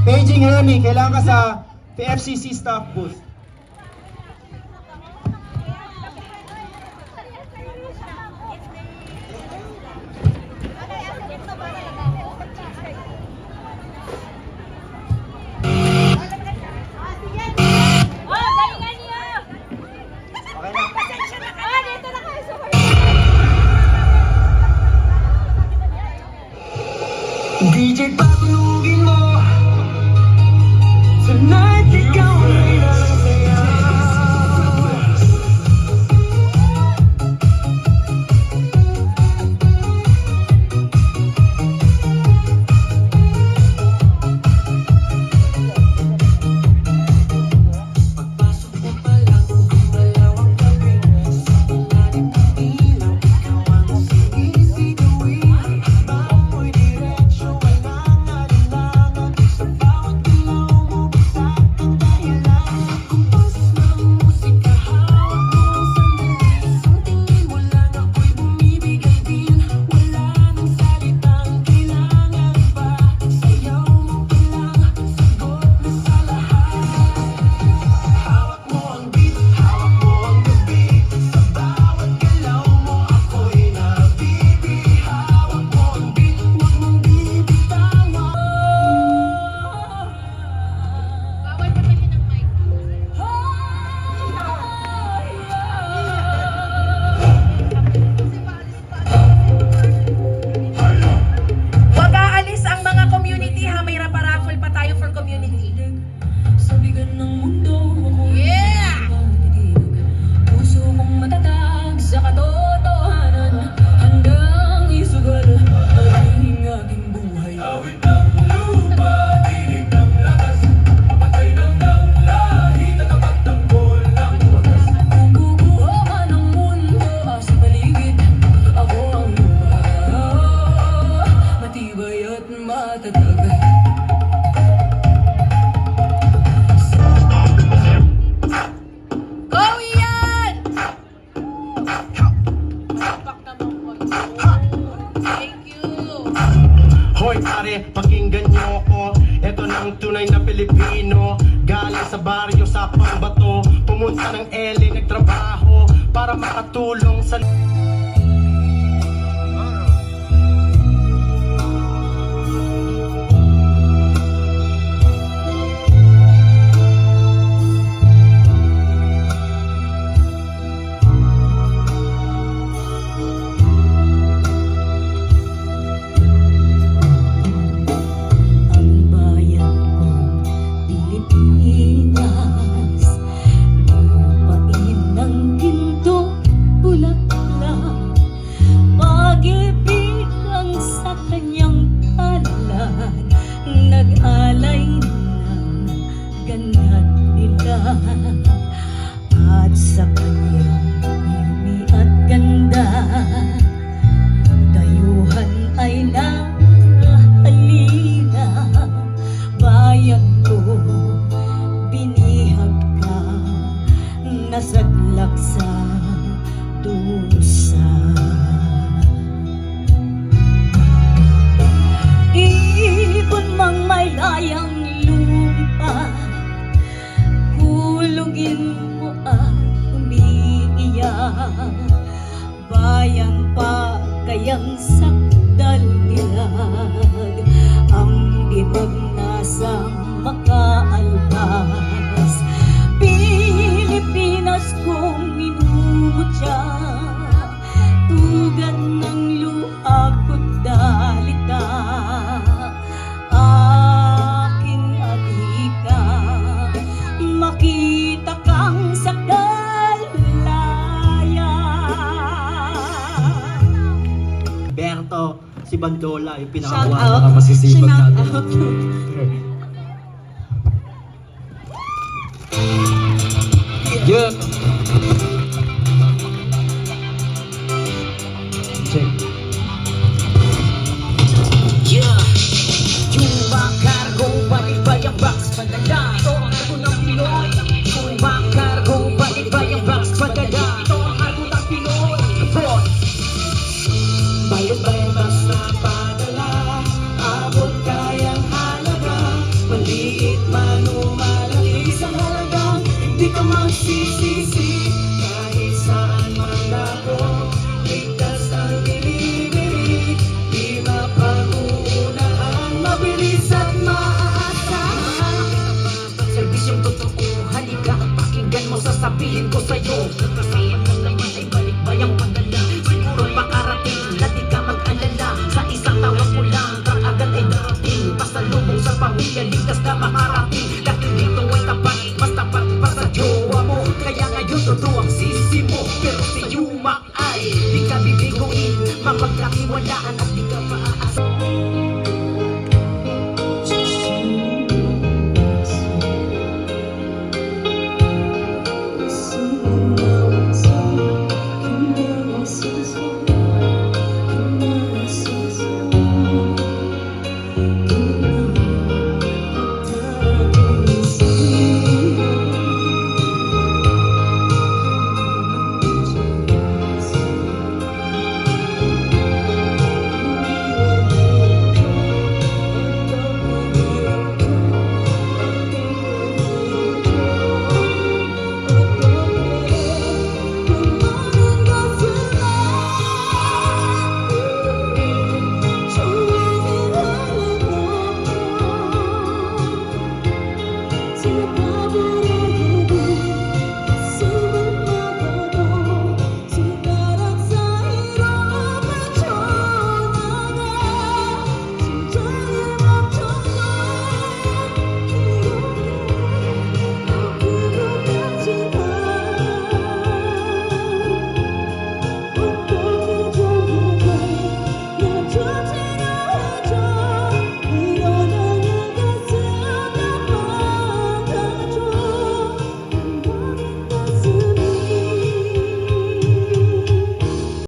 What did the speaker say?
Paging Remy, kailangan ka sa FCC staff booth. DJ patulugin mo tonight, ikaw ay nasaya. Pagpasok mo pa lang, dalawang gabi, sa ilalim ng ilaw, ikaw ang sinisigawin. Bako'y diretsyo ay nangalinlangan, sa bawat galaw mo bitak ang dahilan. Kumpas ng musika, hawak mo ang sandali, sa tingin mo lang ako'y bumibigay din. Wala nang salitang kailangan pa, sayaw mo pa lang, sagot na sa lahat. Hawak mo ang beat, hawak mo ang gabi, sa bawat galaw mo ako'y nabibi. Hawak mo ang beat, huwag mong bibitawan. Bawal patayin ng mic. Wag aalis ang mga community ha, may raffle pa tayo for community. Sa bigat ng mundo, ako'y Yeah! puso kong matatag sa katotohanan, handang isugal ang aking buhay. Awit ng lupa, dinig ng lakas, mapatay ng lahi, tatapagtanggol ng wagas. Kung bubuo man ang mundo sa paligid, ako ang lupa, matibay at matatag. Go Ian! Thank you! Hoy pare, pakinggan niyo ako. Ito na ang tunay na Pilipino. Galing sa baryo sa Pambato, pumunta ng LA, nagtrabaho para makatulong sa Ang bayan kong Pilipinas, lupain ng ginto, bulaklak, pag-ibig ang sa kanyang palad, nag-alay ng ganda't dilag, at sa kanyang yumi at ganda, dayuhan ay nahalina. Bayan ko, binihag ka, nasaglak sa dusa. Ibon mang may layang lupa, kulugin mo at umiiyak. Bayan pa kayang sakdal nilag, ang bibag nasa makaalpas. Pilipinas Bandola, yung Shout pinakawa out. mga masisipag Shout natin. out. Yeah. Check. Yeah, yung makargo, balik ba yung box padala? Ito ang ako ng Pinoy. Yung makargo, balik ba yung box padala? Ito ang ako ng Pinoy. Boy, bayad ba yung box na padala? Abot kayang halaga, maliit man o malaki, isang halagang di ka magsisisi. Kahit saan man ako, ligtas ang binibili. Di mapag-uunahan, mabilis at maaasahan. Serbisyong totoo, halika at pakinggan mo, sasabihin ko sa'yo. Kasama ng laman ay balik bayang padala.